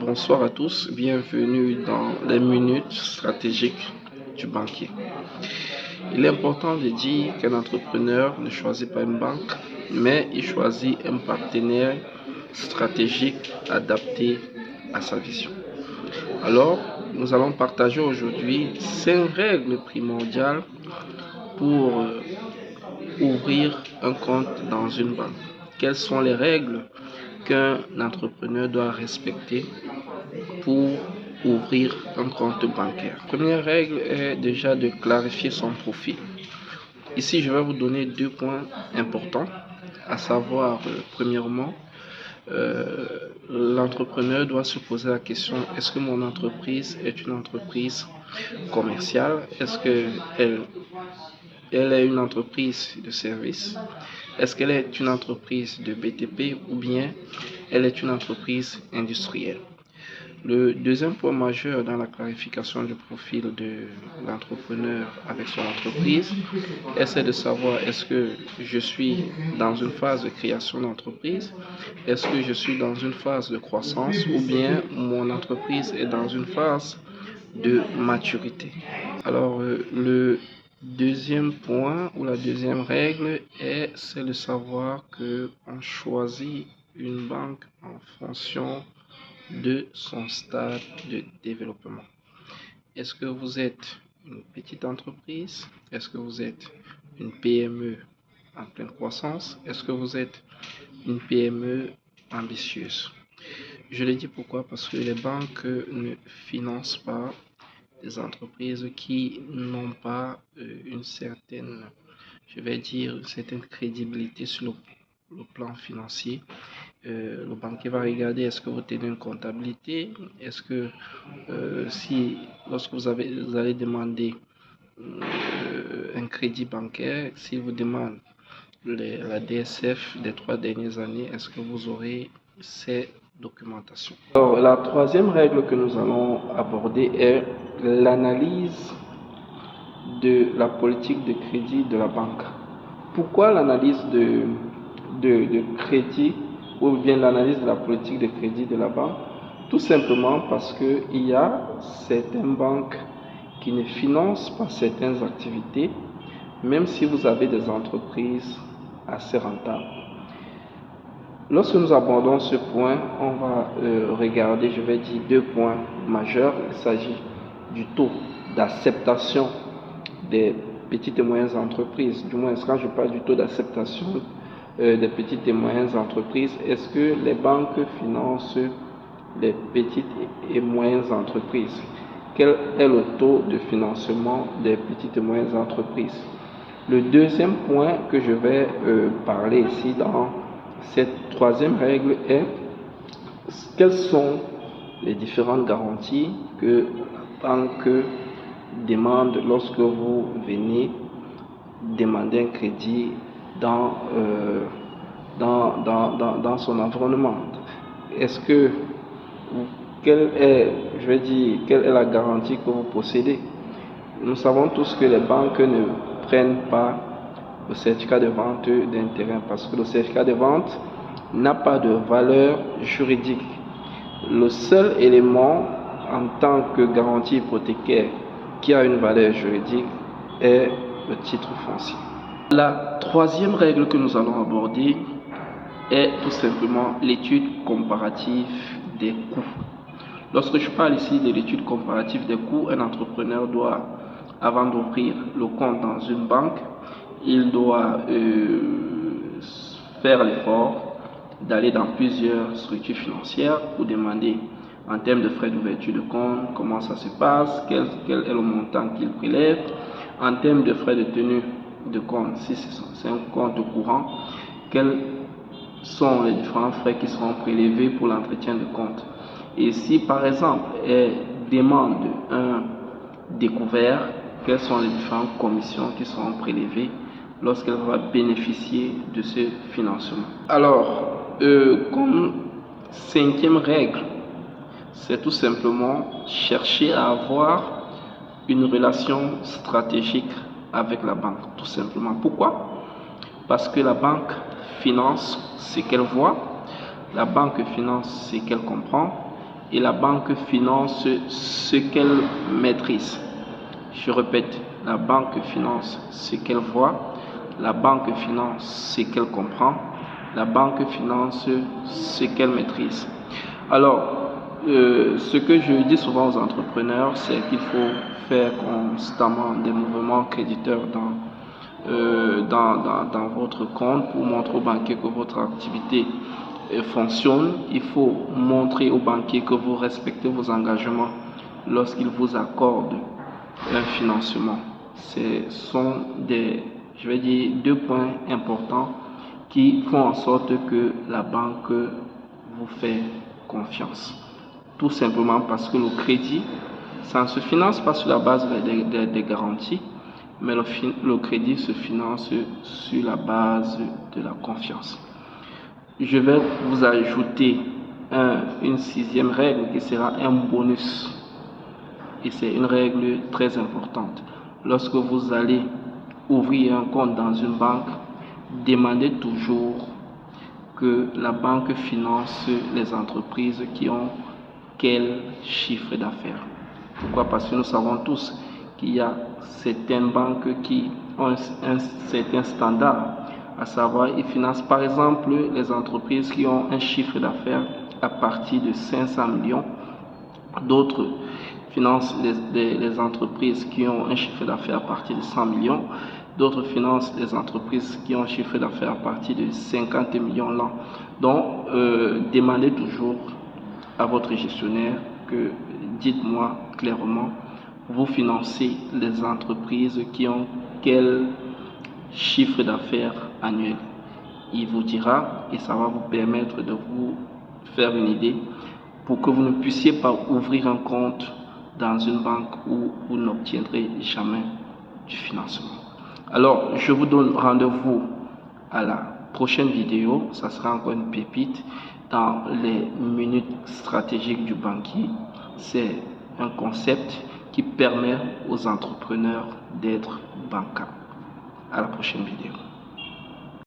Bonsoir à tous, bienvenue dans les minutes stratégiques du banquier. Il est important de dire qu'un entrepreneur ne choisit pas une banque, mais il choisit un partenaire stratégique adapté à sa vision. Nous allons partager aujourd'hui 5 règles primordiales pour ouvrir un compte dans une banque. Quelles sont les règles qu'un entrepreneur doit respecter pour ouvrir un compte bancaire? La première règle est déjà de clarifier son profil. Ici, je vais vous donner 2 points importants, à savoir, premièrement, l'entrepreneur doit se poser la question: est-ce que mon entreprise est une entreprise commerciale? Est-ce qu'elle est une entreprise de service? Est-ce qu'elle est une entreprise de BTP ou bien elle est une entreprise industrielle? Le deuxième point majeur dans la clarification du profil de l'entrepreneur avec son entreprise, c'est de savoir: est-ce que je suis dans une phase de création d'entreprise? Est-ce que je suis dans une phase de croissance ou bien mon entreprise est dans une phase de maturité? Le deuxième point ou la deuxième règle c'est de savoir qu'on choisit une banque en fonction de son stade de développement. Est-ce que vous êtes une petite entreprise? Est-ce que vous êtes une PME en pleine croissance? Est-ce que vous êtes une PME ambitieuse? Je le dis pourquoi? Parce que les banques ne financent pas des entreprises qui n'ont pas une certaine crédibilité sur le plan financier. Le banquier va regarder: est-ce que vous tenez une comptabilité? Est-ce que lorsque vous allez demander un crédit bancaire, s'il vous demande la DSF des 3 dernières années, est-ce que vous aurez ces documentations? La troisième règle que nous allons aborder est l'analyse de la politique de crédit de la banque. Pourquoi l'analyse de crédit ou bien l'analyse de la politique de crédit de la banque? Tout simplement parce qu'il y a certaines banques qui ne financent pas certaines activités, même si vous avez des entreprises assez rentables. Lorsque nous abordons ce point, on va regarder, 2 points majeurs. Il s'agit du taux d'acceptation des petites et moyennes entreprises. Du moins, quand je parle du taux d'acceptation des petites et moyennes entreprises, est-ce que les banques financent les petites et moyennes entreprises? Quel est le taux de financement des petites et moyennes entreprises? Le deuxième point que je vais parler ici dans cette troisième règle est: quelles sont les différentes garanties que la banque demande lorsque vous venez demander un crédit dans son environnement? Quelle est la garantie que vous possédez? Nous savons tous que les banques ne prennent pas le certificat de vente d'un terrain, parce que le certificat de vente n'a pas de valeur juridique. Le seul élément en tant que garantie hypothécaire qui a une valeur juridique est le titre foncier. La troisième règle que nous allons aborder est tout simplement l'étude comparative des coûts. Lorsque je parle ici de l'étude comparative des coûts, un entrepreneur doit, avant d'ouvrir le compte dans une banque, il doit faire l'effort d'aller dans plusieurs structures financières pour demander, en termes de frais d'ouverture de compte, comment ça se passe, quel est le montant qu'il prélève, en termes de frais de tenue de compte, si c'est un compte courant, quels sont les différents frais qui seront prélevés pour l'entretien de compte. Et si par exemple elle demande un découvert, quelles sont les différentes commissions qui seront prélevées lorsqu'elle va bénéficier de ce financement. Comme cinquième règle, c'est tout simplement chercher à avoir une relation stratégique avec la banque, tout simplement. Pourquoi? Parce que la banque finance ce qu'elle voit. La banque finance ce qu'elle comprend et la banque finance ce qu'elle maîtrise. Je répète, la banque finance ce qu'elle voit, la banque finance ce qu'elle comprend, la banque finance ce qu'elle maîtrise. Alors, ce que je dis souvent aux entrepreneurs, c'est qu'il faut faire constamment des mouvements créditeurs dans votre compte pour montrer aux banquiers que votre activité fonctionne. Il faut montrer aux banquiers que vous respectez vos engagements lorsqu'ils vous accordent un financement. Ce sont deux points importants qui font en sorte que la banque vous fait confiance. Tout simplement parce que le crédit, ça ne se finance pas sur la base des garanties, mais le crédit se finance sur la base de la confiance. Je vais vous ajouter une sixième règle qui sera un bonus. Et c'est une règle très importante. Lorsque vous allez ouvrir un compte dans une banque, demandez toujours que la banque finance les entreprises qui ont quel chiffre d'affaires. Pourquoi? Parce que nous savons tous qu'il y a certaines banques qui ont un certain standard, à savoir ils financent par exemple les entreprises qui ont un chiffre d'affaires à partir de 500 millions, d'autres financent les entreprises qui ont un chiffre d'affaires à partir de 100 millions, d'autres financent les entreprises qui ont un chiffre d'affaires à partir de 50 millions l'an. Donc, demandez toujours à votre gestionnaire que, dites-moi clairement, vous financez les entreprises qui ont quel chiffre d'affaires annuel. Il vous dira et ça va vous permettre de vous faire une idée pour que vous ne puissiez pas ouvrir un compte dans une banque où vous n'obtiendrez jamais du financement. Alors, je vous donne rendez-vous à la prochaine vidéo. Ça sera encore une pépite dans les minutes stratégiques du banquier. C'est un concept qui permet aux entrepreneurs d'être bancables. À la prochaine vidéo.